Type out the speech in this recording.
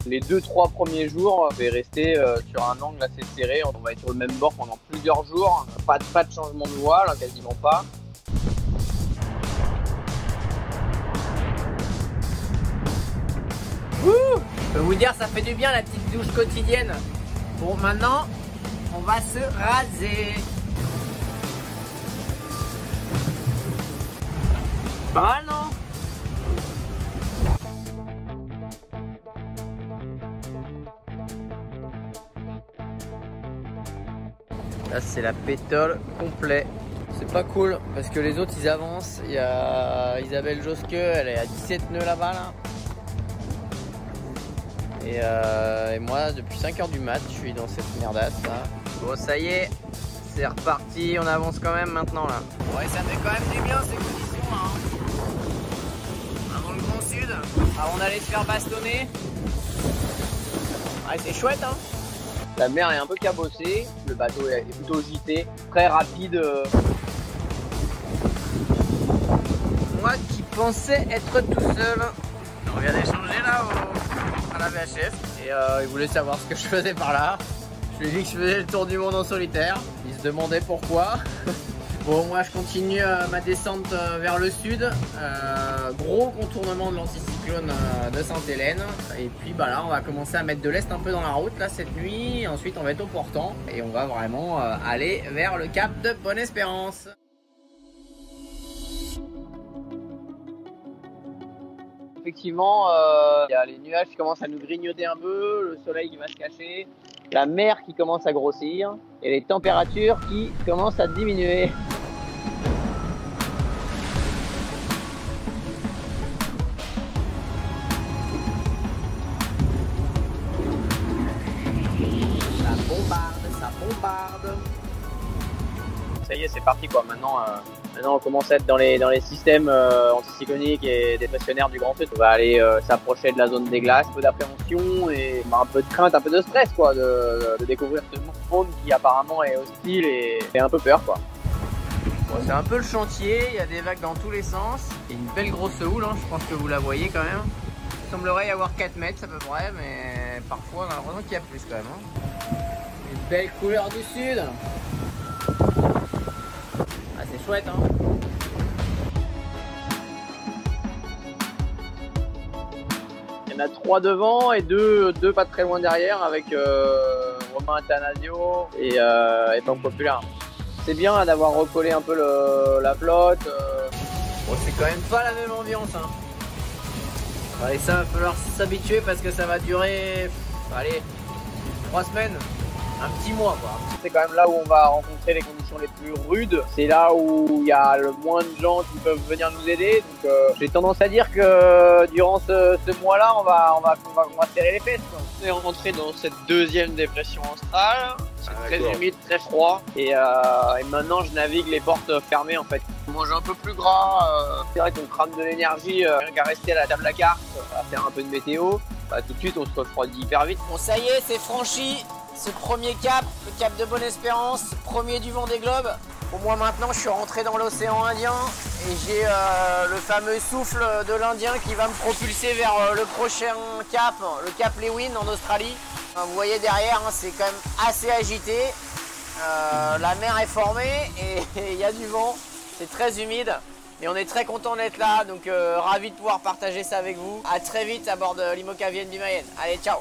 Les 2-3 premiers jours, je vais rester sur un angle assez serré. On va être sur le même bord pendant plusieurs jours. Pas de changement de voile, quasiment pas. Je peux vous dire, ça fait du bien la petite douche quotidienne. Bon, maintenant, on va se raser. Pas mal, non? Là, c'est la pétole complet. C'est pas cool parce que les autres ils avancent. Il y a Isabelle Josque, elle est à 17 nœuds là-bas là. Et moi, depuis 5h du mat, je suis dans cette merdasse là. Bon, ça y est, c'est reparti. On avance quand même maintenant là. Ouais, ça fait quand même du bien ces conditions là. Avant le Grand Sud, avant d'aller se faire bastonner. Ouais, c'est chouette hein. La mer est un peu cabossée, le bateau est plutôt gité, très rapide. Moi qui pensais être tout seul, on vient d'échanger là à la VHF et il voulait savoir ce que je faisais par là. Je lui ai dit que je faisais le tour du monde en solitaire. Il se demandait pourquoi. Bon, moi je continue ma descente vers le sud. Gros contournement de l'anticyclone de Sainte-Hélène. Et puis bah là on va commencer à mettre de l'est un peu dans la route là cette nuit. Ensuite on va être au portant et on va vraiment aller vers le cap de Bonne-Espérance. Effectivement, il y a les nuages qui commencent à nous grignoter un peu, le soleil qui va se cacher, la mer qui commence à grossir et les températures qui commencent à diminuer. Ça bombarde. Ça y est, c'est parti quoi. Maintenant on commence à être dans les systèmes anticycloniques et dépressionnaires du Grand Sud. On va aller s'approcher de la zone des glaces, un peu d'appréhension et un peu de crainte, un peu de stress quoi, de découvrir ce monde qui apparemment est hostile et un peu peur quoi. Bon, c'est un peu le chantier, il y a des vagues dans tous les sens. Il y a une belle grosse houle, hein, je pense que vous la voyez quand même. Il semblerait y avoir 4 mètres à peu près, mais parfois on a l'impression qu'il y a plus quand même. Hein. Une belle couleur du sud. Ah, c'est chouette hein. Il y en a 3 devant et deux pas très loin derrière avec Romain Attanasio et Tank Populaire. C'est bien d'avoir recollé un peu la flotte. Bon, c'est quand même pas la même ambiance hein. Allez, ça va falloir s'habituer parce que ça va durer, allez, 3 semaines, un petit mois quoi. C'est quand même là où on va rencontrer les conditions les plus rudes. C'est là où il y a le moins de gens qui peuvent venir nous aider. Donc j'ai tendance à dire que durant ce mois-là, on va serrer les fesses. On est rentré dans cette deuxième dépression australe. C'est très humide, très froid. Et maintenant, je navigue les portes fermées en fait. On mange un peu plus gras. C'est vrai qu'on crame de l'énergie rien qu'à rester à la table à cartes, à faire un peu de météo. Bah, tout de suite, on se refroidit hyper vite. Bon, ça y est, c'est franchi. Ce premier cap, le cap de Bonne-Espérance, premier du Vendée Globe. Au moins maintenant, je suis rentré dans l'océan Indien et j'ai le fameux souffle de l'Indien qui va me propulser vers le prochain cap, le cap Lewin en Australie. Vous voyez derrière, hein, c'est quand même assez agité. La mer est formée et il y a du vent. C'est très humide. Et on est très content d'être là, donc ravi de pouvoir partager ça avec vous. A très vite à bord de l'IMOCA VNB Mayenne. Allez, ciao!